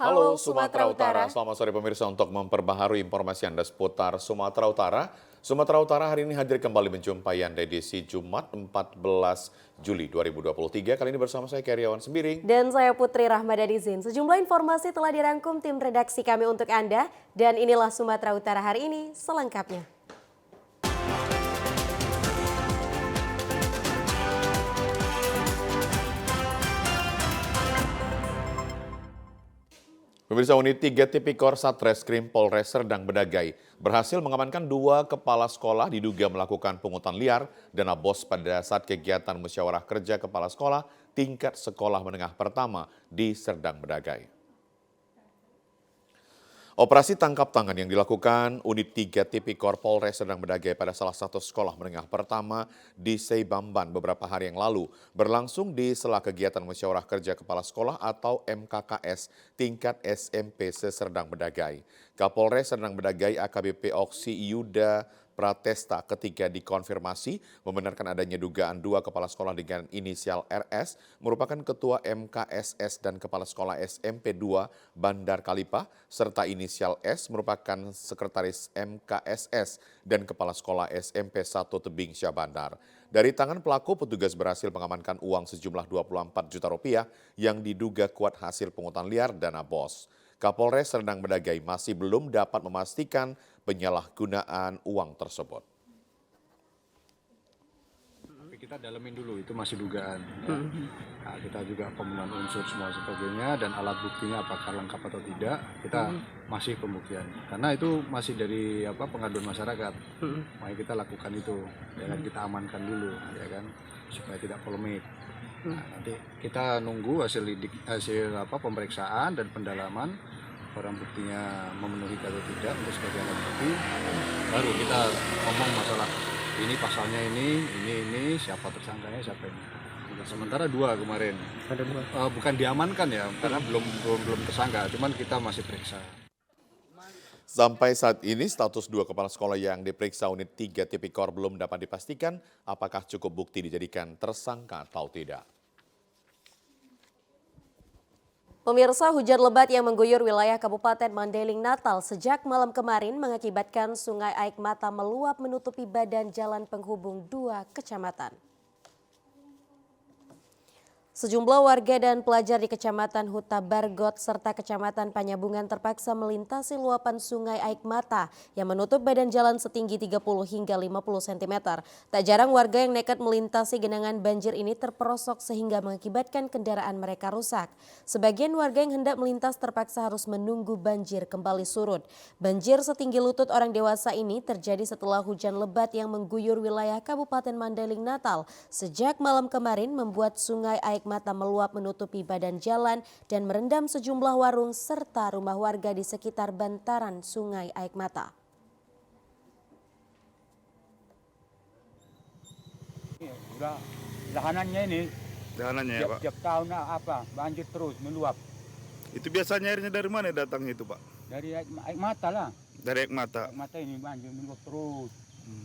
Halo Halo Sumatera Sumatera Utara, Utara. selamat sore pemirsa untuk memperbaharui informasi Anda seputar Sumatera Utara. Sumatera Utara hari ini hadir kembali menjumpai Anda edisi Jumat 14 Juli 2023. Kali ini bersama saya Karyawan Sembiring. Dan saya Putri Rahmadadizin. Sejumlah informasi telah dirangkum tim redaksi kami untuk Anda. Dan inilah Sumatera Utara hari ini selengkapnya. Pemirsa unit 3 Tipikor Satreskrim Polres Serdang Bedagai berhasil mengamankan 2 kepala sekolah diduga melakukan pungutan liar dana BOS pada saat kegiatan musyawarah kerja kepala sekolah tingkat sekolah menengah pertama di Serdang Bedagai. Operasi tangkap tangan yang dilakukan unit 3 Tipikor Polres Serdang Bedagai pada salah satu sekolah menengah pertama di Seibamban beberapa hari yang lalu berlangsung di sela kegiatan musyawarah kerja kepala sekolah atau MKKS tingkat SMP se-Serdang Bedagai. Kapolres Serdang Bedagai AKBP Oksi Yuda Pratesta ketika dikonfirmasi membenarkan adanya dugaan 2 kepala sekolah dengan inisial RS merupakan ketua MKSS dan kepala sekolah SMP 2 Bandar Kalipah serta inisial S merupakan sekretaris MKSS dan kepala sekolah SMP 1 Tebing Syah Bandar. Dari tangan pelaku, petugas berhasil mengamankan uang sejumlah 24 juta rupiah yang diduga kuat hasil pungutan liar dana BOS. Kapolres Serdang Bedagai masih belum dapat memastikan penyalahgunaan uang tersebut. Tapi kita dalamin dulu, itu masih dugaan. Ya. Nah, kita juga pemenuhan unsur semua sebagainya dan alat buktinya apakah lengkap atau tidak, kita masih pembuktian. Karena itu masih dari pengaduan masyarakat. Makanya kita lakukan itu, ya kan, kita amankan dulu, ya kan, supaya tidak polemik. Nah, nanti kita nunggu hasil pemeriksaan dan pendalaman barang buktinya memenuhi atau tidak untuk sebagai alat bukti, baru kita ngomong masalah ini pasalnya ini siapa tersangkanya siapa ini. Sementara 2 kemarin. Ada 2. Bukan diamankan ya, karena belum tersangka, cuman kita masih periksa. Sampai saat ini status 2 kepala sekolah yang diperiksa unit 3 Tipikor belum dapat dipastikan apakah cukup bukti dijadikan tersangka atau tidak. Pemirsa, hujan lebat yang mengguyur wilayah Kabupaten Mandailing Natal sejak malam kemarin mengakibatkan Sungai Aik Mata meluap menutupi badan jalan penghubung 2 kecamatan. Sejumlah warga dan pelajar di Kecamatan Huta Bargot serta Kecamatan Panyabungan terpaksa melintasi luapan Sungai Aik Mata yang menutup badan jalan setinggi 30 hingga 50 cm. Tak jarang warga yang nekat melintasi genangan banjir ini terperosok sehingga mengakibatkan kendaraan mereka rusak. Sebagian warga yang hendak melintas terpaksa harus menunggu banjir kembali surut. Banjir setinggi lutut orang dewasa ini terjadi setelah hujan lebat yang mengguyur wilayah Kabupaten Mandailing Natal sejak malam kemarin membuat Sungai Aik Mata meluap menutupi badan jalan dan merendam sejumlah warung serta rumah warga di sekitar bantaran Sungai Aik Mata. Udah lahanannya ini Jalanannya ya Pak. tiap tahun banjir terus meluap Itu biasanya airnya dari mana datangnya itu Pak? dari air mata lah. Dari Aik Mata. Air mata ini banjir meluap terus.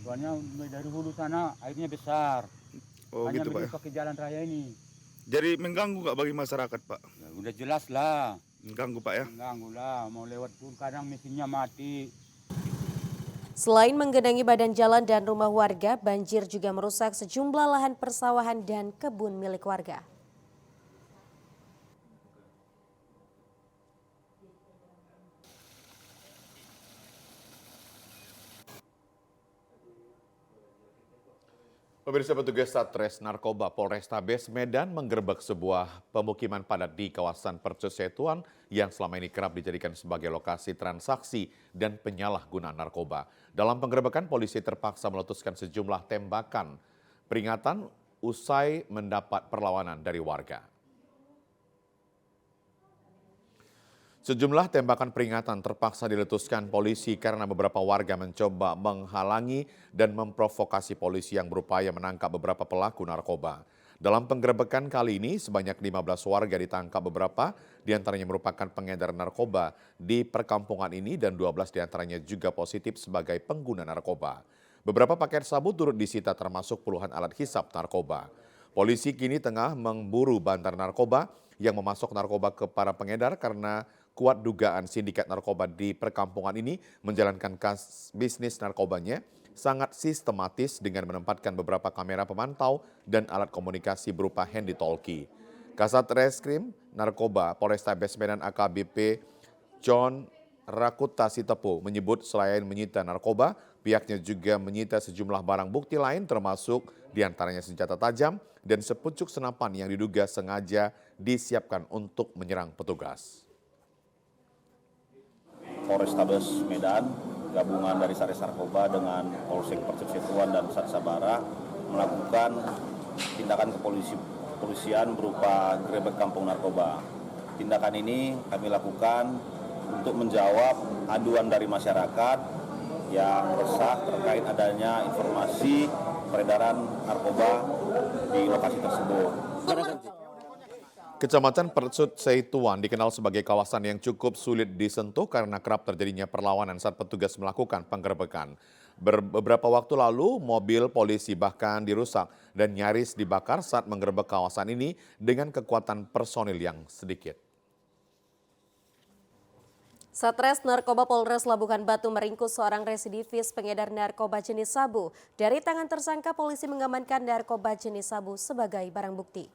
Soalnya dari hulu sana airnya besar. Oh Hanya gitu Pak ya. pakai jalan raya ini. Jadi mengganggu nggak bagi masyarakat Pak? Ya, udah jelas lah. Mengganggu Pak ya? Mengganggu lah. Mau lewat pun kadang mesinnya mati. Selain menggenangi badan jalan dan rumah warga, banjir juga merusak sejumlah lahan persawahan dan kebun milik warga. Pemirsa, petugas Satres Narkoba Polrestabes Medan menggerebek sebuah pemukiman padat di kawasan Persetuan yang selama ini kerap dijadikan sebagai lokasi transaksi dan penyalahgunaan narkoba. Dalam penggerebekan, polisi terpaksa meletuskan sejumlah tembakan peringatan usai mendapat perlawanan dari warga. Sejumlah tembakan peringatan terpaksa diletuskan polisi karena beberapa warga mencoba menghalangi dan memprovokasi polisi yang berupaya menangkap beberapa pelaku narkoba. Dalam penggerebekan kali ini, sebanyak 15 warga ditangkap, beberapa diantaranya merupakan pengedar narkoba di perkampungan ini dan 12 diantaranya juga positif sebagai pengguna narkoba. Beberapa paket sabu turut disita termasuk puluhan alat hisap narkoba. Polisi kini tengah memburu bandar narkoba yang memasok narkoba ke para pengedar karena kuat dugaan sindikat narkoba di perkampungan ini menjalankan bisnis narkobanya sangat sistematis dengan menempatkan beberapa kamera pemantau dan alat komunikasi berupa handy-talkie. Kasat Reskrim Narkoba Polrestabes Medan AKBP John Rakuta Sitepo menyebut selain menyita narkoba, pihaknya juga menyita sejumlah barang bukti lain termasuk diantaranya senjata tajam dan sepucuk senapan yang diduga sengaja disiapkan untuk menyerang petugas. Polrestabes Medan, gabungan dari Satres Narkoba dengan Polsek Percut Setuan dan Sat Sabara melakukan tindakan kepolisian berupa gerebek kampung narkoba. Tindakan ini kami lakukan untuk menjawab aduan dari masyarakat yang resah terkait adanya informasi peredaran narkoba di lokasi tersebut. Kecamatan Percut Setuan dikenal sebagai kawasan yang cukup sulit disentuh karena kerap terjadinya perlawanan saat petugas melakukan penggerebekan. Beberapa waktu lalu, mobil polisi bahkan dirusak dan nyaris dibakar saat menggerebek kawasan ini dengan kekuatan personil yang sedikit. Satres Narkoba Polres Labuhan Batu meringkus seorang residivis pengedar narkoba jenis sabu. Dari tangan tersangka, polisi mengamankan narkoba jenis sabu sebagai barang bukti.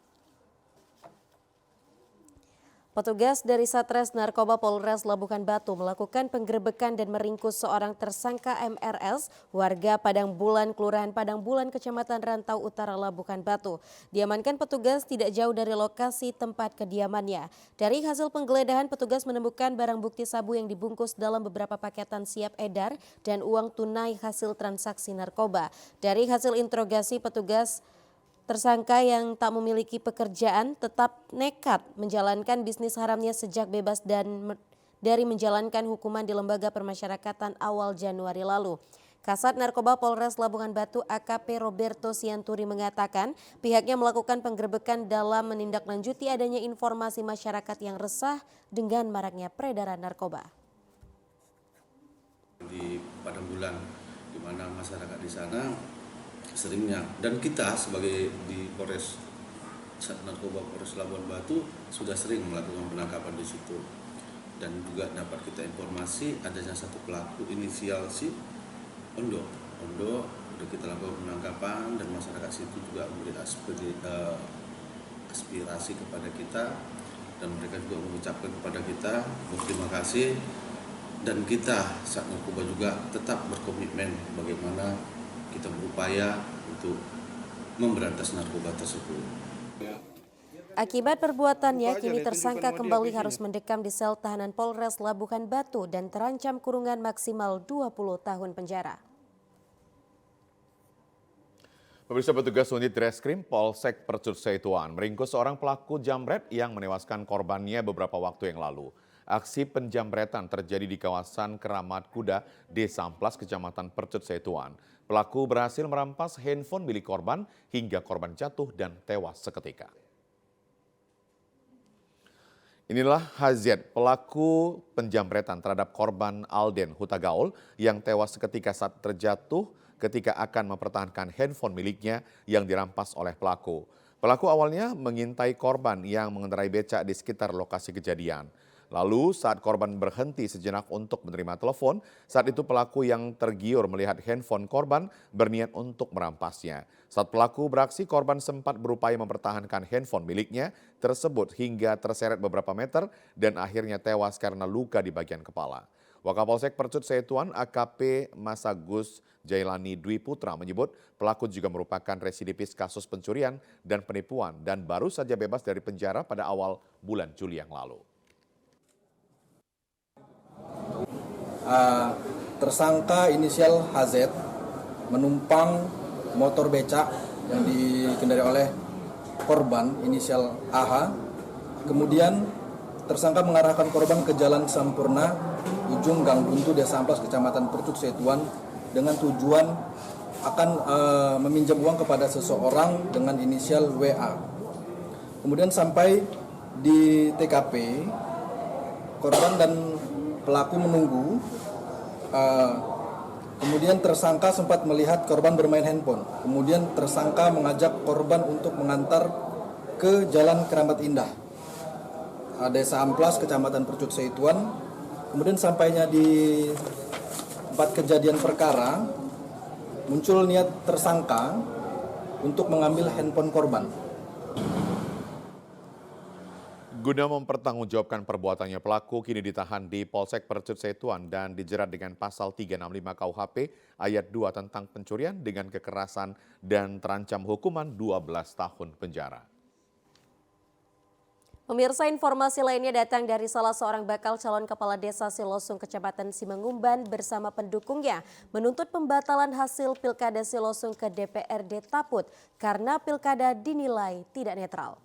Petugas dari Satres Narkoba Polres Labuhan Batu melakukan penggerebekan dan meringkus seorang tersangka MRS, warga Padang Bulan, Kelurahan Padang Bulan, Kecamatan Rantau Utara, Labuhan Batu. Diamankan petugas tidak jauh dari lokasi tempat kediamannya. Dari hasil penggeledahan, petugas menemukan barang bukti sabu yang dibungkus dalam beberapa paketan siap edar dan uang tunai hasil transaksi narkoba. Dari hasil interogasi petugas, tersangka yang tak memiliki pekerjaan tetap nekat menjalankan bisnis haramnya sejak bebas dan dari menjalankan hukuman di Lembaga Permasyarakatan awal Januari lalu. Kasat Narkoba Polres Labuhan Batu AKP Roberto Sianturi mengatakan pihaknya melakukan penggerebekan dalam menindaklanjuti adanya informasi masyarakat yang resah dengan maraknya peredaran narkoba. Di Padang Bulan, di mana masyarakat di sana seringnya, dan kita sebagai di Polres Narkoba Polres Labuhan Batu sudah sering melakukan penangkapan di situ, dan juga dapat kita informasi adanya satu pelaku inisial si Ondo sudah kita lakukan penangkapan, dan masyarakat situ juga memberi aspirasi kepada kita, dan mereka juga mengucapkan kepada kita berterima kasih, dan kita saat narkoba juga tetap berkomitmen bagaimana kita berupaya untuk memberantas narkoba tersebut. Akibat perbuatannya, kini tersangka kembali harus mendekam di sel tahanan Polres Labuhan Batu dan terancam kurungan maksimal 20 tahun penjara. Pemirsa, petugas unit Reskrim Polsek Percut Setuan meringkus seorang pelaku jambret yang menewaskan korbannya beberapa waktu yang lalu. Aksi penjambretan terjadi di kawasan Keramat Kuda, Desa Amplas, Kecamatan Percut Setuan. Pelaku berhasil merampas handphone milik korban hingga korban jatuh dan tewas seketika. Inilah HZ, pelaku penjambretan terhadap korban Alden Hutagaul yang tewas seketika saat terjatuh ketika akan mempertahankan handphone miliknya yang dirampas oleh pelaku. Pelaku awalnya mengintai korban yang mengendarai becak di sekitar lokasi kejadian. Lalu saat korban berhenti sejenak untuk menerima telepon, saat itu pelaku yang tergiur melihat handphone korban berniat untuk merampasnya. Saat pelaku beraksi, korban sempat berupaya mempertahankan handphone miliknya tersebut hingga terseret beberapa meter dan akhirnya tewas karena luka di bagian kepala. Wakapolsek Percut Setuan AKP Masagus Jailani Dwi Putra menyebut pelaku juga merupakan residivis kasus pencurian dan penipuan dan baru saja bebas dari penjara pada awal bulan Juli yang lalu. Tersangka inisial HZ menumpang motor becak yang dikendarai oleh korban inisial AH. Kemudian tersangka mengarahkan korban ke Jalan Sampurna, ujung Gang Buntu, Desa Amplas, Kecamatan Percut Setuan dengan tujuan akan meminjam uang kepada seseorang dengan inisial WA. Kemudian sampai di TKP, korban dan pelaku menunggu, kemudian tersangka sempat melihat korban bermain handphone. Kemudian tersangka mengajak korban untuk mengantar ke Jalan Keramat Indah. Desa Amplas, Kecamatan Percut Seituan. Kemudian sampainya di tempat kejadian perkara, muncul niat tersangka untuk mengambil handphone korban. Guna mempertanggungjawabkan perbuatannya, pelaku kini ditahan di Polsek Percut Seituan dan dijerat dengan pasal 365 KUHP ayat 2 tentang pencurian dengan kekerasan dan terancam hukuman 12 tahun penjara. Pemirsa, informasi lainnya datang dari salah seorang bakal calon kepala desa Silosung Kecamatan Simangumban bersama pendukungnya menuntut pembatalan hasil Pilkada Silosung ke DPRD Taput karena pilkada dinilai tidak netral.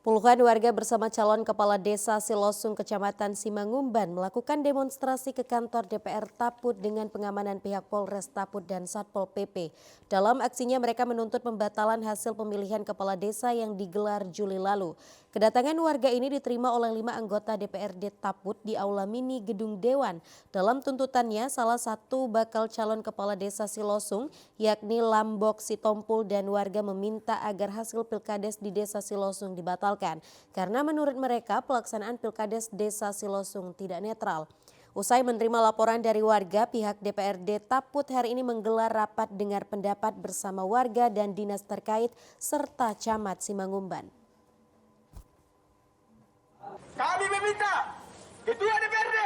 Puluhan warga bersama calon kepala desa Silosung Kecamatan Simangumban melakukan demonstrasi ke kantor DPR Taput dengan pengamanan pihak Polres Taput dan Satpol PP. Dalam aksinya mereka menuntut pembatalan hasil pemilihan kepala desa yang digelar Juli lalu. Kedatangan warga ini diterima oleh 5 anggota DPRD Taput di Aula Mini Gedung Dewan. Dalam tuntutannya, salah satu bakal calon kepala desa Silosung, yakni Lambok Sitompul dan warga meminta agar hasil pilkades di desa Silosung dibatalkan. Karena menurut mereka pelaksanaan pilkades desa Silosung tidak netral. Usai menerima laporan dari warga, pihak DPRD Taput hari ini menggelar rapat dengar pendapat bersama warga dan dinas terkait serta camat Simangumban. Kami meminta Ketua DPRD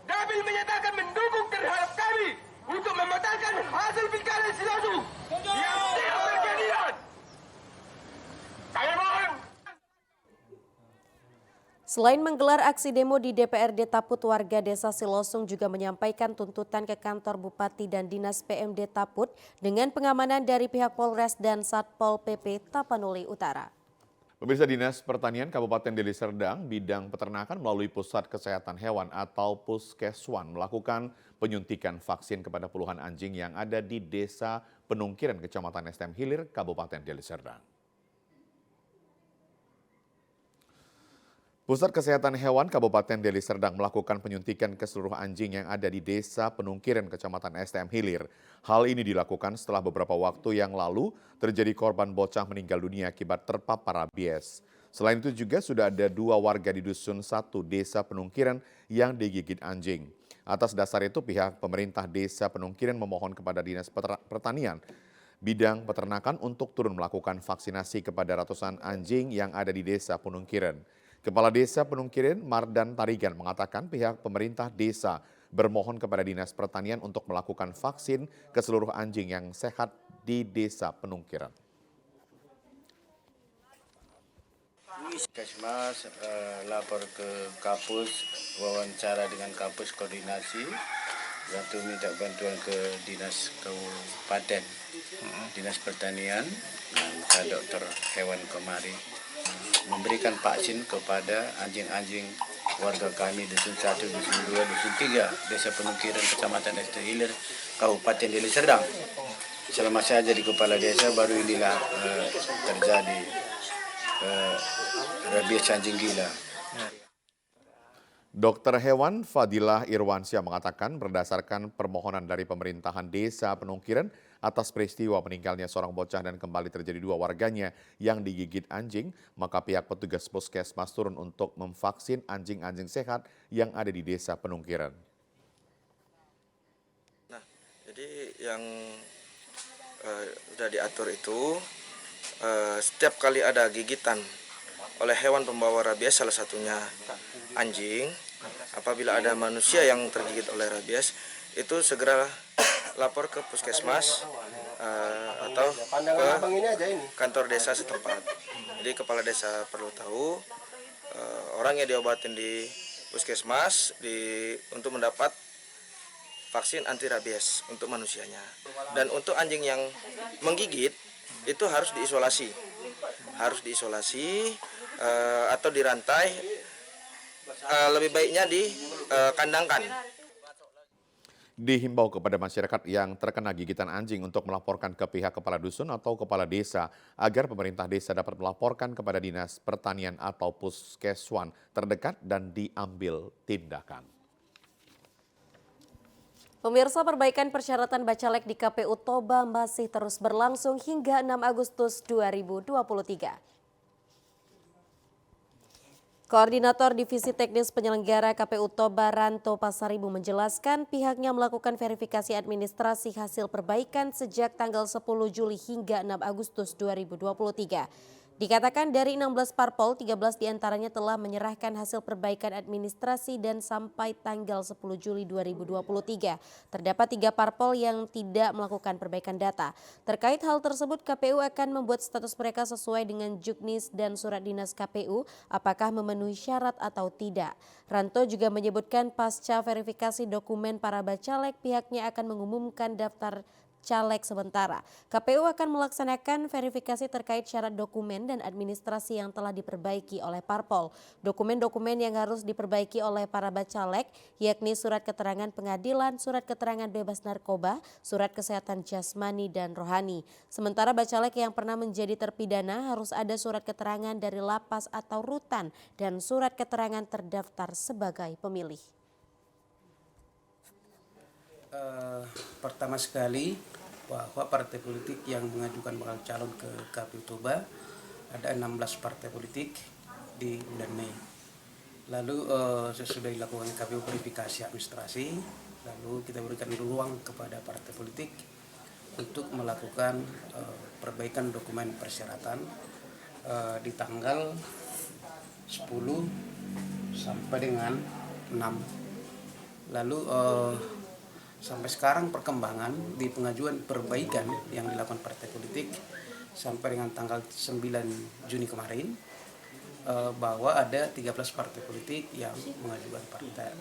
dapat menyatakan mendukung terhadap kami untuk membatalkan hasil pilkada Silosung yang tidak berkeadilan. Kami mohon. Selain menggelar aksi demo di DPRD Taput, warga desa Silosung juga menyampaikan tuntutan ke kantor Bupati dan Dinas PMD Taput dengan pengamanan dari pihak Polres dan Satpol PP Tapanuli Utara. Pemirsa, Dinas Pertanian Kabupaten Deli Serdang bidang peternakan melalui Pusat Kesehatan Hewan atau Puskeswan melakukan penyuntikan vaksin kepada puluhan anjing yang ada di Desa Penungkiran Kecamatan STM Hilir, Kabupaten Deli Serdang. Pusat Kesehatan Hewan Kabupaten Deli Serdang melakukan penyuntikan ke seluruh anjing yang ada di Desa Penungkiran Kecamatan STM Hilir. Hal ini dilakukan setelah beberapa waktu yang lalu terjadi korban bocah meninggal dunia akibat terpapar rabies. Selain itu juga sudah ada 2 warga di Dusun 1 Desa Penungkiran yang digigit anjing. Atas dasar itu pihak pemerintah Desa Penungkiran memohon kepada Dinas Pertanian bidang peternakan untuk turun melakukan vaksinasi kepada ratusan anjing yang ada di Desa Penungkiran. Kepala Desa Penungkiran Mardan Tarigan mengatakan pihak pemerintah desa bermohon kepada Dinas Pertanian untuk melakukan vaksin ke seluruh anjing yang sehat di Desa Penungkiran. Puskesmas lapor ke Kapus, wawancara dengan Kapus koordinasi, waktu minta bantuan ke Dinas Kabupaten, Dinas Pertanian, dan dokter hewan kemari memberikan vaksin kepada anjing-anjing warga kami Dusun 1, Dusun 2, Dusun 3, Desa Penungkiran, Kecamatan ST Hilir, Kabupaten Deli Serdang. Selama saya jadi kepala desa baru inilah terjadi rabies anjing gila. Dokter hewan Fadilah Irwansyah mengatakan berdasarkan permohonan dari pemerintahan Desa Penungkiran atas peristiwa meninggalnya seorang bocah dan kembali terjadi 2 warganya yang digigit anjing, maka pihak petugas puskesmas turun untuk memvaksin anjing-anjing sehat yang ada di Desa Penungkiran. Nah, jadi yang sudah diatur itu setiap kali ada gigitan oleh hewan pembawa rabies, salah satunya anjing, apabila ada manusia yang tergigit oleh rabies, itu segera lapor ke puskesmas atau ke kantor desa setempat. Jadi kepala desa perlu tahu orang yang diobatin di puskesmas untuk mendapat vaksin anti rabies untuk manusianya. Dan untuk anjing yang menggigit itu harus diisolasi. Harus diisolasi atau dirantai, lebih baiknya dikandangkan. Dihimbau kepada masyarakat yang terkena gigitan anjing untuk melaporkan ke pihak kepala dusun atau kepala desa agar pemerintah desa dapat melaporkan kepada Dinas Pertanian atau Puskeswan terdekat dan diambil tindakan. Pemirsa, perbaikan persyaratan bacalek di KPU Toba masih terus berlangsung hingga 6 Agustus 2023. Koordinator Divisi Teknis Penyelenggara KPU Toba Ranto Pasaribu menjelaskan pihaknya melakukan verifikasi administrasi hasil perbaikan sejak tanggal 10 Juli hingga 6 Agustus 2023. Dikatakan dari 16 parpol, 13 diantaranya telah menyerahkan hasil perbaikan administrasi dan sampai tanggal 10 Juli 2023. Terdapat 3 parpol yang tidak melakukan perbaikan data. Terkait hal tersebut, KPU akan membuat status mereka sesuai dengan juknis dan surat dinas KPU apakah memenuhi syarat atau tidak. Ranto juga menyebutkan pasca verifikasi dokumen para bacalek, pihaknya akan mengumumkan daftar caleg sementara. KPU akan melaksanakan verifikasi terkait syarat dokumen dan administrasi yang telah diperbaiki oleh parpol. Dokumen-dokumen yang harus diperbaiki oleh para bacalek yakni surat keterangan pengadilan, surat keterangan bebas narkoba, surat kesehatan jasmani dan rohani. Sementara bacalek yang pernah menjadi terpidana harus ada surat keterangan dari lapas atau rutan dan surat keterangan terdaftar sebagai pemilih. Pertama sekali bahwa partai politik yang mengajukan bakal calon ke KPU Toba ada 16 partai politik di bulan Mei. Lalu sesudah dilakukan KPU verifikasi administrasi, lalu kita berikan ruang kepada partai politik untuk melakukan perbaikan dokumen persyaratan di tanggal 10 sampai dengan 6. Lalu sampai sekarang perkembangan di pengajuan perbaikan yang dilakukan partai politik sampai dengan tanggal 9 Juni kemarin bahwa ada 13 partai politik yang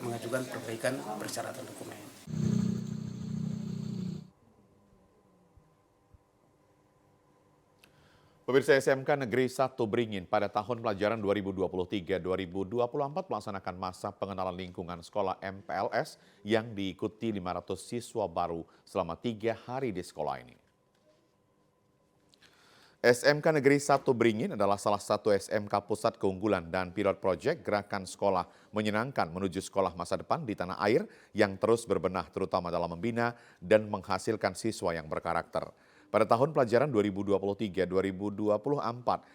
mengajukan perbaikan persyaratan dokumen. Pemirsa, SMK Negeri 1 Beringin pada tahun pelajaran 2023-2024 melaksanakan masa pengenalan lingkungan sekolah MPLS yang diikuti 500 siswa baru selama 3 hari di sekolah ini. SMK Negeri 1 Beringin adalah salah satu SMK pusat keunggulan dan pilot proyek gerakan sekolah menyenangkan menuju sekolah masa depan di tanah air yang terus berbenah terutama dalam membina dan menghasilkan siswa yang berkarakter. Pada tahun pelajaran 2023-2024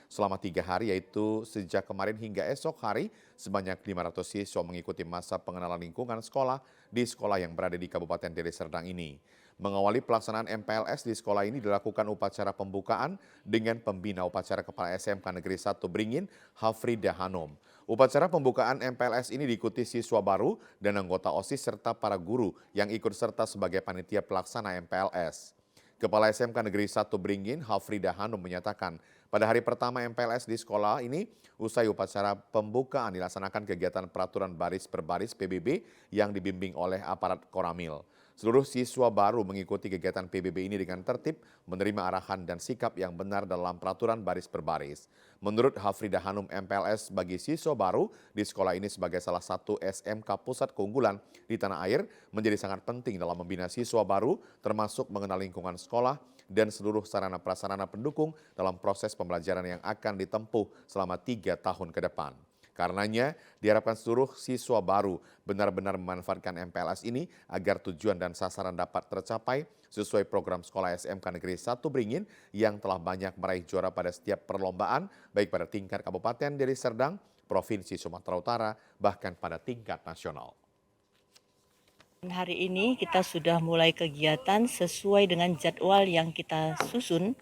selama 3 hari yaitu sejak kemarin hingga esok hari sebanyak 500 siswa mengikuti masa pengenalan lingkungan sekolah di sekolah yang berada di Kabupaten Deli Serdang ini. Mengawali pelaksanaan MPLS di sekolah ini dilakukan upacara pembukaan dengan pembina upacara Kepala SMK Negeri 1 Beringin, Hafrida Hanum. Upacara pembukaan MPLS ini diikuti siswa baru dan anggota OSIS serta para guru yang ikut serta sebagai panitia pelaksana MPLS. Kepala SMK Negeri 1 Beringin, Hafrida Hanum menyatakan pada hari pertama MPLS di sekolah ini, usai upacara pembukaan dilaksanakan kegiatan peraturan baris per baris PBB yang dibimbing oleh aparat Koramil. Seluruh siswa baru mengikuti kegiatan PBB ini dengan tertib, menerima arahan dan sikap yang benar dalam peraturan baris per baris. Menurut Hafrida Hanum, MPLS bagi siswa baru di sekolah ini sebagai salah satu SMK pusat keunggulan di tanah air menjadi sangat penting dalam membina siswa baru, termasuk mengenal lingkungan sekolah dan seluruh sarana prasarana pendukung dalam proses pembelajaran yang akan ditempuh selama 3 tahun ke depan. Karenanya, diharapkan seluruh siswa baru benar-benar memanfaatkan MPLS ini agar tujuan dan sasaran dapat tercapai sesuai program sekolah SMK Negeri 1 Beringin yang telah banyak meraih juara pada setiap perlombaan, baik pada tingkat Kabupaten Deli Serdang, Provinsi Sumatera Utara, bahkan pada tingkat nasional. Hari ini kita sudah mulai kegiatan sesuai dengan jadwal yang kita susun,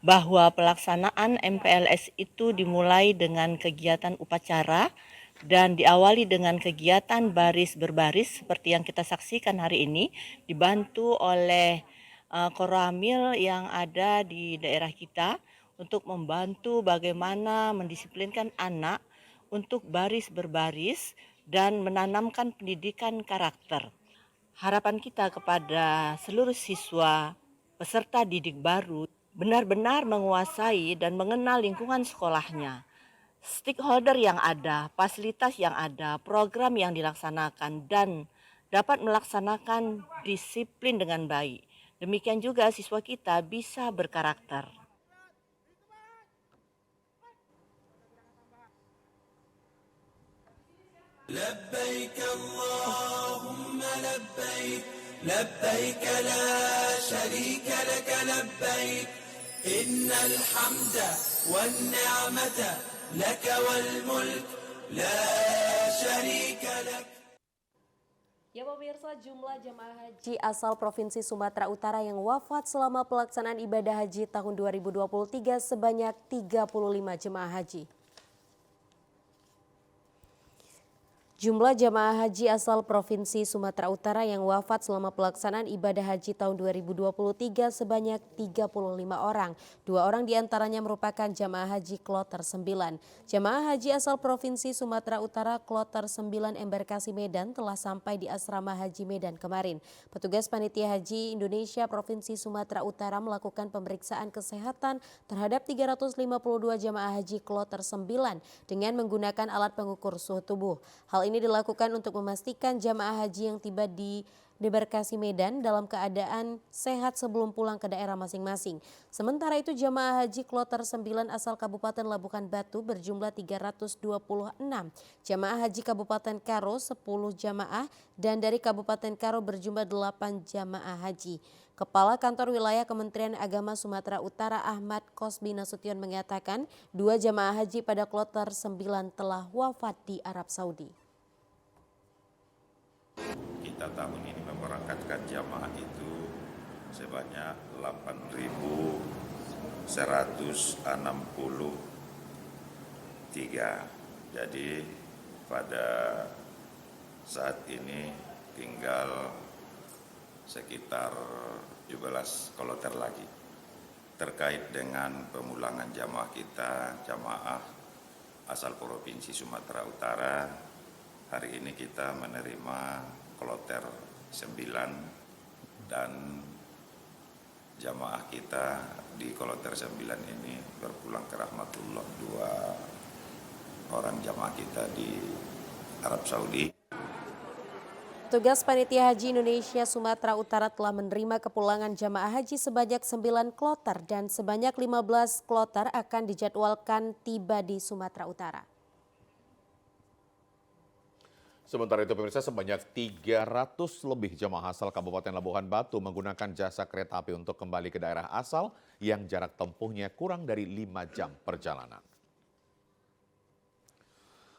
bahwa pelaksanaan MPLS itu dimulai dengan kegiatan upacara dan diawali dengan kegiatan baris berbaris seperti yang kita saksikan hari ini, dibantu oleh Koramil yang ada di daerah kita untuk membantu bagaimana mendisiplinkan anak untuk baris berbaris dan menanamkan pendidikan karakter. Harapan kita kepada seluruh siswa peserta didik baru benar-benar menguasai dan mengenal lingkungan sekolahnya, stakeholder yang ada, fasilitas yang ada, program yang dilaksanakan, dan dapat melaksanakan disiplin dengan baik. Demikian juga siswa kita bisa berkarakter. Labbaik Allahumma labbaik, labbaik la sharika laka labbaik. إن الحمد والنعمة لك والملك لا شريك لك. Ya pemirsa, jumlah jemaah haji asal Provinsi Sumatera Utara yang wafat selama pelaksanaan ibadah haji tahun 2023 sebanyak 35 jemaah haji. Jumlah jemaah haji asal Provinsi Sumatera Utara yang wafat selama pelaksanaan ibadah haji tahun 2023 sebanyak 35 orang. 2 orang diantaranya merupakan jemaah haji kloter 9. Jemaah haji asal Provinsi Sumatera Utara kloter 9 embarkasi Medan telah sampai di asrama haji Medan kemarin. Petugas Panitia Haji Indonesia Provinsi Sumatera Utara melakukan pemeriksaan kesehatan terhadap 352 jemaah haji kloter 9 dengan menggunakan alat pengukur suhu tubuh. Hal ini dilakukan untuk memastikan jamaah haji yang tiba di debarkasi Medan dalam keadaan sehat sebelum pulang ke daerah masing-masing. Sementara itu jamaah haji kloter 9 asal Kabupaten Labuhan Batu berjumlah 326. Jamaah haji Kabupaten Karo 10 jamaah dan dari Kabupaten Karo berjumlah 8 jamaah haji. Kepala Kantor Wilayah Kementerian Agama Sumatera Utara Ahmad Kosbi Nasution mengatakan 2 jamaah haji pada kloter 9 telah wafat di Arab Saudi. Kita tahun ini memberangkatkan jamaah itu sebanyak 8.163. Jadi pada saat ini tinggal sekitar 17 kloter lagi. Terkait dengan pemulangan jamaah kita, jamaah asal Provinsi Sumatera Utara, hari ini kita menerima kloter 9 dan jamaah kita di kloter 9 ini berpulang ke rahmatullah, 2 orang jamaah kita di Arab Saudi. Petugas Panitia Haji Indonesia Sumatera Utara telah menerima kepulangan jamaah haji sebanyak 9 kloter dan sebanyak 15 kloter akan dijadwalkan tiba di Sumatera Utara. Sementara itu pemirsa, sebanyak 300 lebih jemaah asal Kabupaten Labuhan Batu menggunakan jasa kereta api untuk kembali ke daerah asal yang jarak tempuhnya kurang dari 5 jam perjalanan.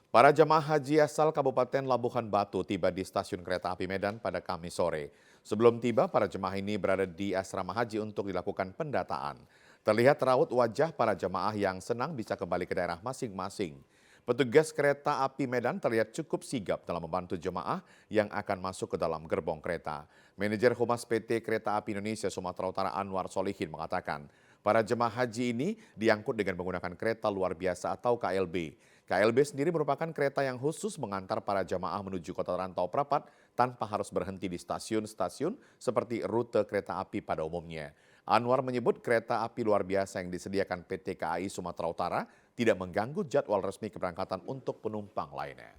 Para jemaah haji asal Kabupaten Labuhan Batu tiba di stasiun kereta api Medan pada Kamis sore. Sebelum tiba, para jemaah ini berada di asrama haji untuk dilakukan pendataan. Terlihat raut wajah para jemaah yang senang bisa kembali ke daerah masing-masing. Petugas kereta api Medan terlihat cukup sigap dalam membantu jemaah yang akan masuk ke dalam gerbong kereta. Manajer Humas PT Kereta Api Indonesia Sumatera Utara Anwar Solihin mengatakan, para jemaah haji ini diangkut dengan menggunakan kereta luar biasa atau KLB. KLB sendiri merupakan kereta yang khusus mengantar para jemaah menuju kota Rantau Prapat tanpa harus berhenti di stasiun-stasiun seperti rute kereta api pada umumnya. Anwar menyebut kereta api luar biasa yang disediakan PT KAI Sumatera Utara tidak mengganggu jadwal resmi keberangkatan untuk penumpang lainnya.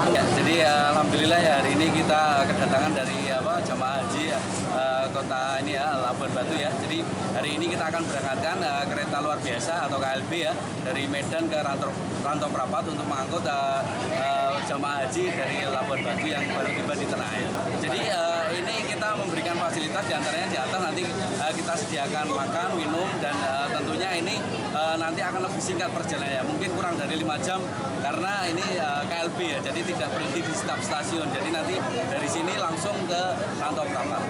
Ya, jadi alhamdulillah ya hari ini kita kedatangan dari jamaah haji kota ini ya Labuhan Batu ya. Jadi hari ini kita akan berangkatkan kereta luar biasa atau KLB ya dari Medan ke Rantau Prapat untuk mengangkut jamaah haji dari Labuhan Batu yang baru tiba di Tanah Air. Jadi ini kita memberikan fasilitas diantaranya di atas nanti kita sediakan makan, minum dan tentunya ini nanti akan lebih singkat perjalanannya, mungkin kurang dari 5 jam karena ini KLB ya, jadi tidak berhenti di setiap stasiun. Jadi nanti dari sini langsung ke Rantau Prapat.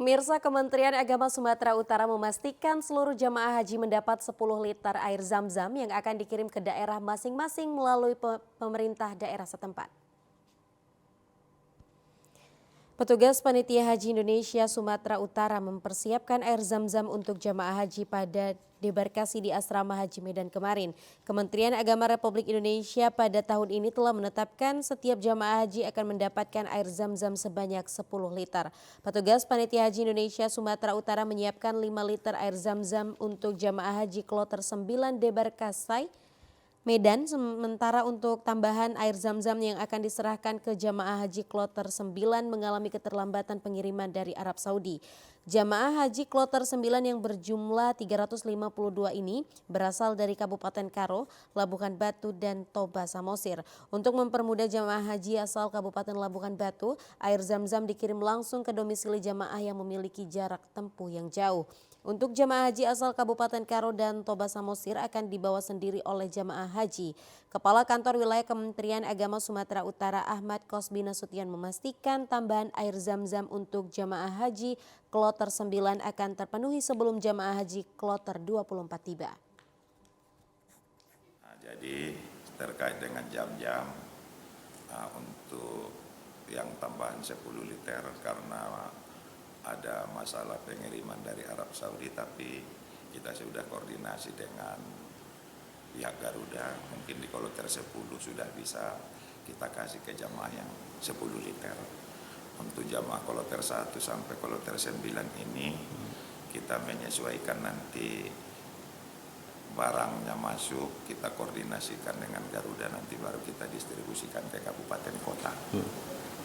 Pemirsa, Kementerian Agama Sumatera Utara memastikan seluruh jamaah haji mendapat 10 liter air zam-zam yang akan dikirim ke daerah masing-masing melalui pemerintah daerah setempat. Petugas Panitia Haji Indonesia Sumatera Utara mempersiapkan air zam-zam untuk jamaah haji pada debarkasi di Asrama Haji Medan kemarin. Kementerian Agama Republik Indonesia pada tahun ini telah menetapkan setiap jamaah haji akan mendapatkan air zam-zam sebanyak 10 liter. Petugas Panitia Haji Indonesia Sumatera Utara menyiapkan 5 liter air zam-zam untuk jamaah haji kloter 9 debarkasi Medan, sementara untuk tambahan air zam-zam yang akan diserahkan ke jamaah haji kloter 9 mengalami keterlambatan pengiriman dari Arab Saudi. Jamaah haji kloter 9 yang berjumlah 352 ini berasal dari Kabupaten Karo, Labuhan Batu, dan Toba Samosir. Untuk mempermudah jamaah haji asal Kabupaten Labuhan Batu, air zam-zam dikirim langsung ke domisili jamaah yang memiliki jarak tempuh yang jauh. Untuk jamaah haji asal Kabupaten Karo dan Toba Samosir akan dibawa sendiri oleh jamaah haji. Kepala Kantor Wilayah Kementerian Agama Sumatera Utara Ahmad Kosbi Nasution memastikan tambahan air zam-zam untuk jamaah haji kloter 9 akan terpenuhi sebelum jamaah haji kloter 24 tiba. Nah, jadi terkait dengan jam-jam untuk yang tambahan 10 liter karena ada masalah pengiriman dari Arab Saudi, tapi kita sudah koordinasi dengan pihak Garuda, mungkin di kloter 10 sudah bisa kita kasih ke jamaah yang 10 liter. Untuk jamaah kloter 1 sampai kloter 9 ini kita menyesuaikan nanti barangnya masuk, kita koordinasikan dengan Garuda, nanti baru kita distribusikan ke kabupaten kota.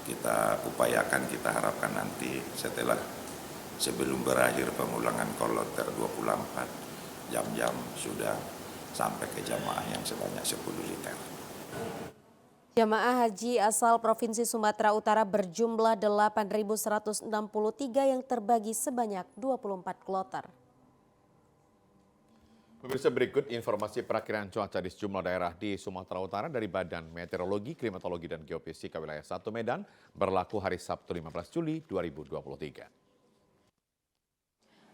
Kita upayakan, kita harapkan nanti setelah sebelum berakhir pemulangan kloter 24 jam-jam sudah sampai ke jamaah yang sebanyak 10 liter. Jamaah haji asal Provinsi Sumatera Utara berjumlah 8.163 yang terbagi sebanyak 24 kloter. Pemirsa, berikut informasi perakiraan cuaca di sejumlah daerah di Sumatera Utara dari Badan Meteorologi, Klimatologi, dan Geofisika Wilayah 1 Medan berlaku hari Sabtu 15 Juli 2023.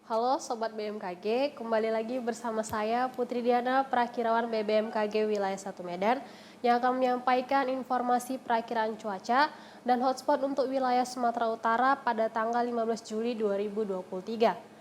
Halo Sobat BMKG, kembali lagi bersama saya Putri Diana, Perakirawan BBMKG Wilayah 1 Medan yang akan menyampaikan informasi perakiraan cuaca dan hotspot untuk wilayah Sumatera Utara pada tanggal 15 Juli 2023.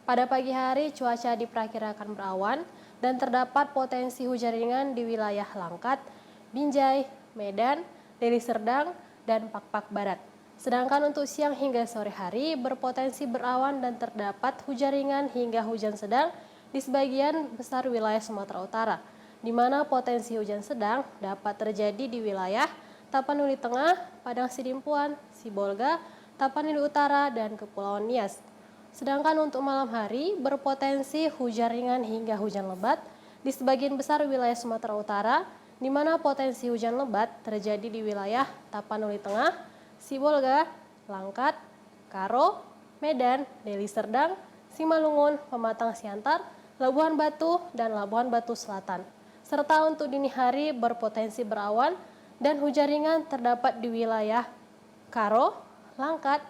Pada pagi hari cuaca diperkirakan berawan dan terdapat potensi hujan ringan di wilayah Langkat, Binjai, Medan, Deli Serdang, dan Pakpak Barat. Sedangkan untuk siang hingga sore hari berpotensi berawan dan terdapat hujan ringan hingga hujan sedang di sebagian besar wilayah Sumatera Utara, di mana potensi hujan sedang dapat terjadi di wilayah Tapanuli Tengah, Padang Sidimpuan, Sibolga, Tapanuli Utara, dan Kepulauan Nias. Sedangkan untuk malam hari berpotensi hujan ringan hingga hujan lebat di sebagian besar wilayah Sumatera Utara, di mana potensi hujan lebat terjadi di wilayah Tapanuli Tengah, Sibolga, Langkat, Karo, Medan, Deli Serdang, Simalungun, Pematang Siantar, Labuhan Batu, dan Labuhan Batu Selatan. Serta untuk dini hari berpotensi berawan dan hujan ringan terdapat di wilayah Karo, Langkat,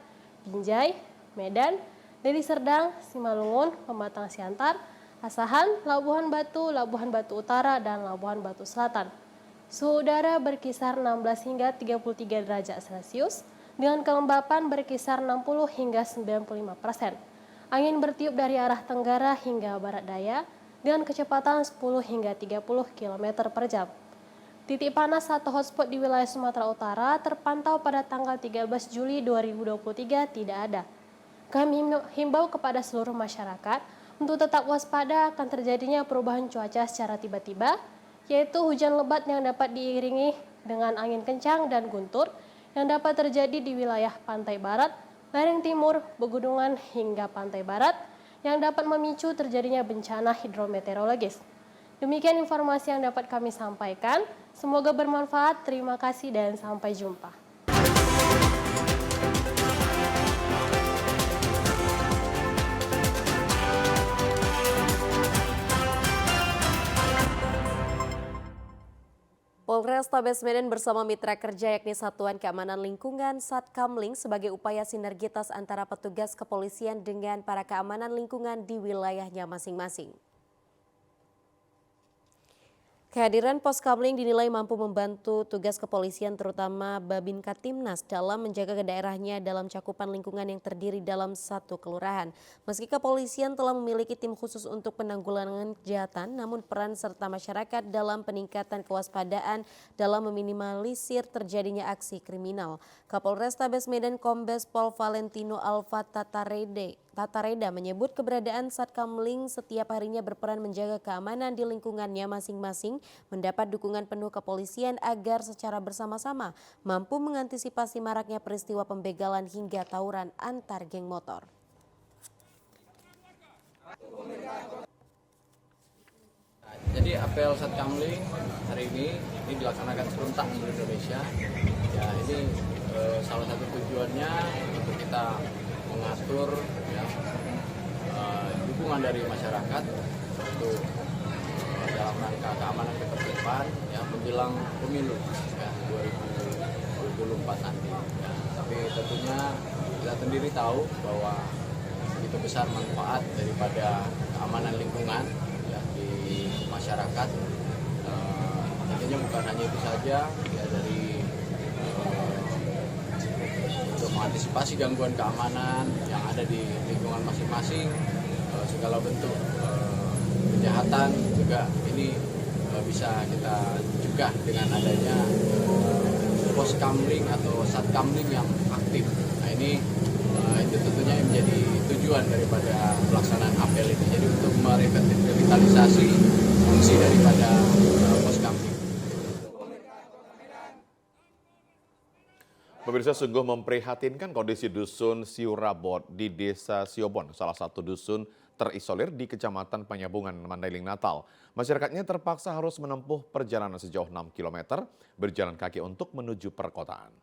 Binjai, Medan, Deli Serdang, Simalungun, Pematang Siantar, Asahan, Labuhan Batu Utara, dan Labuhan Batu Selatan. Suhu udara berkisar 16 hingga 33 derajat Celcius, dengan kelembapan berkisar 60 hingga 95%. Angin bertiup dari arah tenggara hingga barat daya, dengan kecepatan 10 hingga 30 km per jam. Titik panas atau hotspot di wilayah Sumatera Utara terpantau pada tanggal 13 Juli 2023 tidak ada. Kami himbau kepada seluruh masyarakat untuk tetap waspada akan terjadinya perubahan cuaca secara tiba-tiba, yaitu hujan lebat yang dapat diiringi dengan angin kencang dan guntur yang dapat terjadi di wilayah pantai barat, lereng timur, pegunungan hingga pantai barat yang dapat memicu terjadinya bencana hidrometeorologis. Demikian informasi yang dapat kami sampaikan. Semoga bermanfaat. Terima kasih dan sampai jumpa. Polrestabes Medan bersama mitra kerja yakni Satuan Keamanan Lingkungan Satkamling sebagai upaya sinergitas antara petugas kepolisian dengan para keamanan lingkungan di wilayahnya masing-masing. Kehadiran Poskamling dinilai mampu membantu tugas kepolisian terutama Babinka Timnas dalam menjaga ke daerahnya dalam cakupan lingkungan yang terdiri dalam satu kelurahan. Meski kepolisian telah memiliki tim khusus untuk penanggulangan kejahatan, namun peran serta masyarakat dalam peningkatan kewaspadaan dalam meminimalisir terjadinya aksi kriminal. Kapolrestabes Medan Kombes Pol Valentino Alfa Tata Reda menyebut keberadaan Satkamling setiap harinya berperan menjaga keamanan di lingkungannya masing-masing, mendapat dukungan penuh kepolisian agar secara bersama-sama mampu mengantisipasi maraknya peristiwa pembegalan hingga tawuran antar geng motor. Jadi apel Satkamling hari ini dilaksanakan serentak di Indonesia. Ya, ini salah satu tujuannya untuk kita mengatur ya, dukungan dari masyarakat untuk dalam rangka keamanan ketertiban ya, menjelang pemilu ya, 2024 nanti. Ya. Tapi tentunya kita sendiri tahu bahwa begitu besar manfaat daripada keamanan lingkungan ya, di masyarakat. Tentunya bukan hanya itu saja ya, dari untuk mengantisipasi gangguan keamanan yang ada di lingkungan masing-masing, segala bentuk kejahatan juga ini bisa kita cegah dengan adanya poskamling atau satkamling yang aktif. Nah ini itu tentunya menjadi tujuan daripada pelaksanaan apel ini. Jadi untuk merevitalisasi fungsi daripada poskamling. Pemirsa, sungguh memprihatinkan kondisi dusun Siurabot di Desa Siobon, salah satu dusun terisolir di Kecamatan Panyabungan, Mandailing, Natal. Masyarakatnya terpaksa harus menempuh perjalanan sejauh 6 km berjalan kaki untuk menuju perkotaan.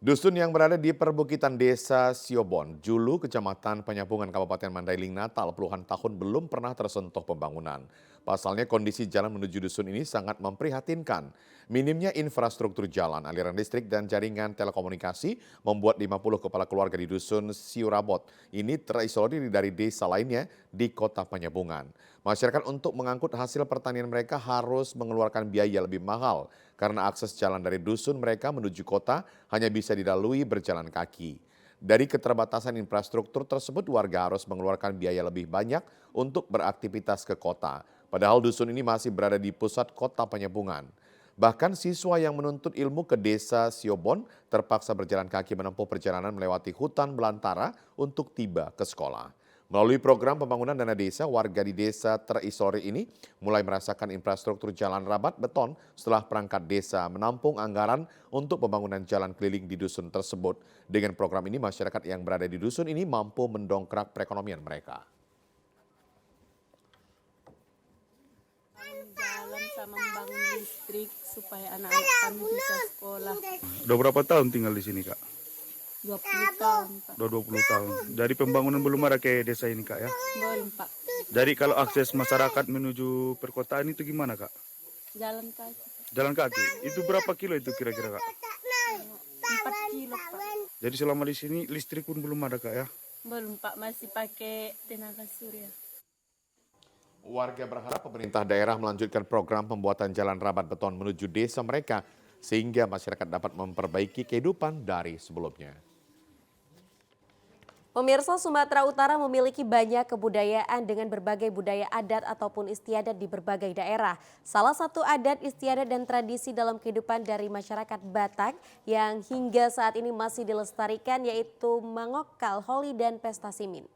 Dusun yang berada di perbukitan Desa Siobon, Julu, Kecamatan Panyabungan, Kabupaten Mandailing, Natal, puluhan tahun belum pernah tersentuh pembangunan. Pasalnya kondisi jalan menuju dusun ini sangat memprihatinkan. Minimnya infrastruktur jalan, aliran listrik, dan jaringan telekomunikasi membuat 50 kepala keluarga di dusun Siurabot ini terisolir dari desa lainnya di kota Panyabungan. Masyarakat untuk mengangkut hasil pertanian mereka harus mengeluarkan biaya lebih mahal karena akses jalan dari dusun mereka menuju kota hanya bisa dilalui berjalan kaki. Dari keterbatasan infrastruktur tersebut, warga harus mengeluarkan biaya lebih banyak untuk beraktivitas ke kota. Padahal dusun ini masih berada di pusat kota Panyabungan. Bahkan siswa yang menuntut ilmu ke Desa Siobon terpaksa berjalan kaki menempuh perjalanan melewati hutan belantara untuk tiba ke sekolah. Melalui program pembangunan dana desa, warga di desa terisolir ini mulai merasakan infrastruktur jalan rabat beton setelah perangkat desa menampung anggaran untuk pembangunan jalan keliling di dusun tersebut. Dengan program ini, masyarakat yang berada di dusun ini mampu mendongkrak perekonomian mereka. Jalan sama membangun listrik supaya anak-anak kami bisa sekolah. Udah berapa tahun tinggal di sini, Kak? 20 tahun, Pak. Udah 20 tahun. Dari pembangunan belum ada ke desa ini, Kak, ya? Belum, Pak. Dari kalau akses masyarakat menuju perkotaan itu gimana, Kak? Jalan kaki. Jalan kaki. Itu berapa kilo itu kira-kira, Kak? 4 kilo, Pak. Jadi selama di sini listrik pun belum ada, Kak, ya? Belum, Pak. Masih pakai tenaga surya. Warga berharap pemerintah daerah melanjutkan program pembuatan jalan rabat beton menuju desa mereka sehingga masyarakat dapat memperbaiki kehidupan dari sebelumnya. Pemirsa, Sumatera Utara memiliki banyak kebudayaan dengan berbagai budaya adat ataupun istiadat di berbagai daerah. Salah satu adat, istiadat, dan tradisi dalam kehidupan dari masyarakat Batak yang hingga saat ini masih dilestarikan yaitu Mangokal, Holi, dan Pesta Simin.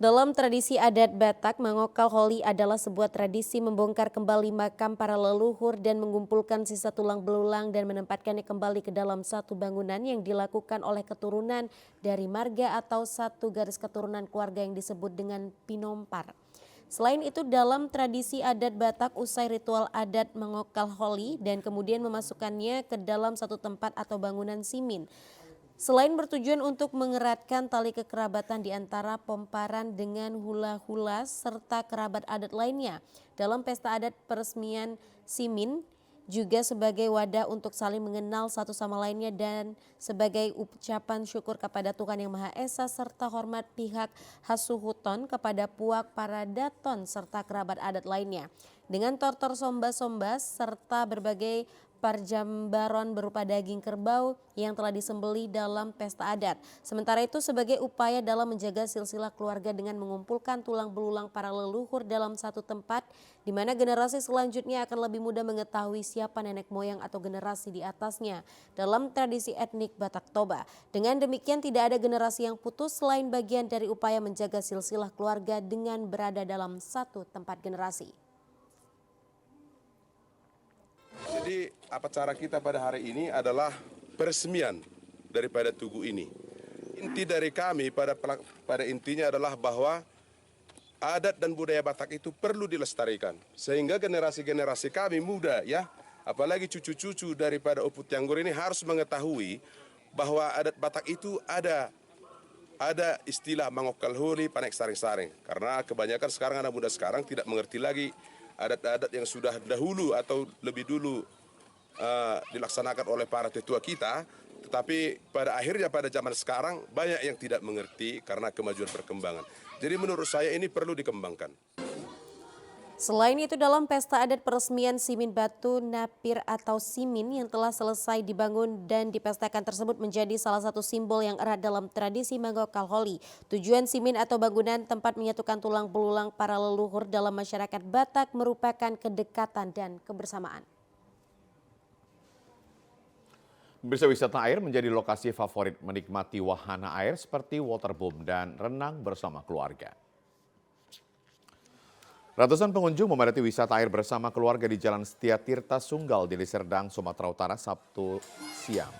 Dalam tradisi adat Batak, Mangokal Holi adalah sebuah tradisi membongkar kembali makam para leluhur dan mengumpulkan sisa tulang belulang dan menempatkannya kembali ke dalam satu bangunan yang dilakukan oleh keturunan dari marga atau satu garis keturunan keluarga yang disebut dengan pinompar. Selain itu, dalam tradisi adat Batak, usai ritual adat Mangokal Holi dan kemudian memasukkannya ke dalam satu tempat atau bangunan simin. Selain bertujuan untuk mengeratkan tali kekerabatan di antara pomparan dengan hula-hula serta kerabat adat lainnya, dalam pesta adat peresmian Simin juga sebagai wadah untuk saling mengenal satu sama lainnya dan sebagai ucapan syukur kepada Tuhan Yang Maha Esa serta hormat pihak Hasuhuton kepada puak para daton serta kerabat adat lainnya. Dengan tortor sombas-sombas serta berbagai Parjambaron berupa daging kerbau yang telah disembelih dalam pesta adat. Sementara itu sebagai upaya dalam menjaga silsilah keluarga dengan mengumpulkan tulang belulang para leluhur dalam satu tempat di mana generasi selanjutnya akan lebih mudah mengetahui siapa nenek moyang atau generasi di atasnya dalam tradisi etnik Batak Toba. Dengan demikian tidak ada generasi yang putus selain bagian dari upaya menjaga silsilah keluarga dengan berada dalam satu tempat generasi. Jadi acara kita pada hari ini adalah peresmian daripada tugu ini. Inti dari kami pada intinya adalah bahwa adat dan budaya Batak itu perlu dilestarikan. Sehingga generasi-generasi kami muda ya, apalagi cucu-cucu daripada Oput Tianggur ini harus mengetahui bahwa adat Batak itu ada istilah mangokal huli, panek saring-saring. Karena kebanyakan sekarang anak muda sekarang tidak mengerti lagi adat-adat yang sudah dahulu atau lebih dulu dilaksanakan oleh para tetua kita, tetapi pada akhirnya pada zaman sekarang banyak yang tidak mengerti karena kemajuan perkembangan. Jadi menurut saya ini perlu dikembangkan. Selain itu dalam pesta adat peresmian Simin Batu Napir atau Simin yang telah selesai dibangun dan dipestakan tersebut menjadi salah satu simbol yang erat dalam tradisi Mangokal Holi. Tujuan Simin atau bangunan tempat menyatukan tulang belulang para leluhur dalam masyarakat Batak merupakan kedekatan dan kebersamaan. Bisa wisata air menjadi lokasi favorit menikmati wahana air seperti waterboom dan renang bersama keluarga. Ratusan pengunjung memadati wisata air bersama keluarga di Jalan Setia Tirta Sunggal di Deli Serdang, Sumatera Utara, Sabtu siang.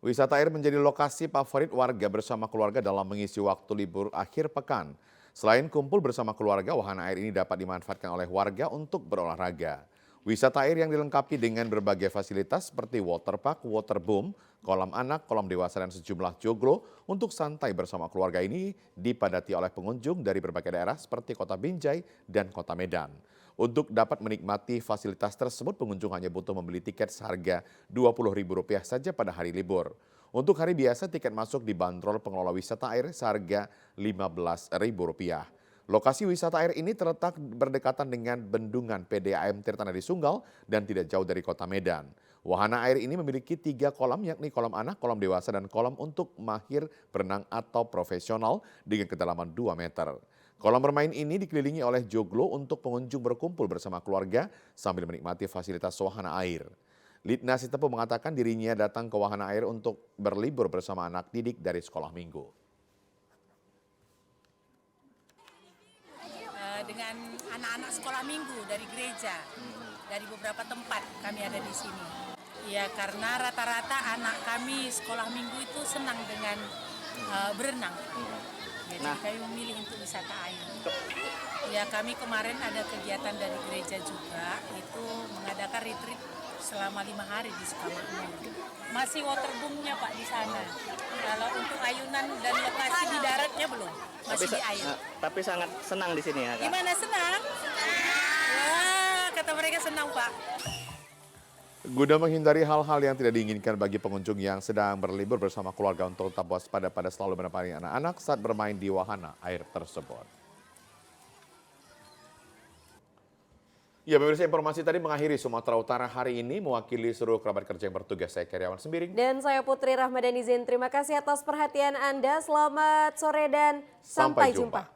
Wisata air menjadi lokasi favorit warga bersama keluarga dalam mengisi waktu libur akhir pekan. Selain kumpul bersama keluarga, wahana air ini dapat dimanfaatkan oleh warga untuk berolahraga. Wisata air yang dilengkapi dengan berbagai fasilitas seperti waterpark, waterboom, kolam anak, kolam dewasa, dan sejumlah joglo untuk santai bersama keluarga ini dipadati oleh pengunjung dari berbagai daerah seperti Kota Binjai dan Kota Medan. Untuk dapat menikmati fasilitas tersebut, pengunjung hanya butuh membeli tiket seharga Rp20.000 saja pada hari libur. Untuk hari biasa, tiket masuk dibanderol pengelola wisata air seharga Rp15.000. Lokasi wisata air ini terletak berdekatan dengan bendungan PDAM Tirtanadi Sunggal dan tidak jauh dari Kota Medan. Wahana air ini memiliki 3 kolam, yakni kolam anak, kolam dewasa, dan kolam untuk mahir berenang atau profesional dengan kedalaman 2 meter. Kolam bermain ini dikelilingi oleh joglo untuk pengunjung berkumpul bersama keluarga sambil menikmati fasilitas wahana air. Lidna Sitepu mengatakan dirinya datang ke wahana air untuk berlibur bersama anak didik dari sekolah minggu. Dengan anak-anak sekolah minggu dari gereja, dari beberapa tempat kami ada di sini. Ya, karena rata-rata anak kami sekolah minggu itu senang dengan berenang. Jadi kami memilih untuk wisata air. Ya, kami kemarin ada kegiatan dari gereja juga, itu mengadakan retreat selama 5 hari di Sukamakmur. Masih waterboomnya Pak di sana. Kalau untuk ayunan dan lokasi di daratnya belum, masih di air. Tapi sangat senang di sini ya Kak? Gimana senang? Wah, kata mereka senang Pak. Guna menghindari hal-hal yang tidak diinginkan bagi pengunjung yang sedang berlibur bersama keluarga untuk tetap waspada pada selalu menemani anak-anak saat bermain di wahana air tersebut. Ya, pemirsa, informasi tadi mengakhiri Sumatera Utara hari ini. Mewakili seluruh kerabat kerja yang bertugas, saya Karyawan Sembiring. Dan saya Putri Rahmadani Zain. Terima kasih atas perhatian Anda. Selamat sore dan sampai jumpa.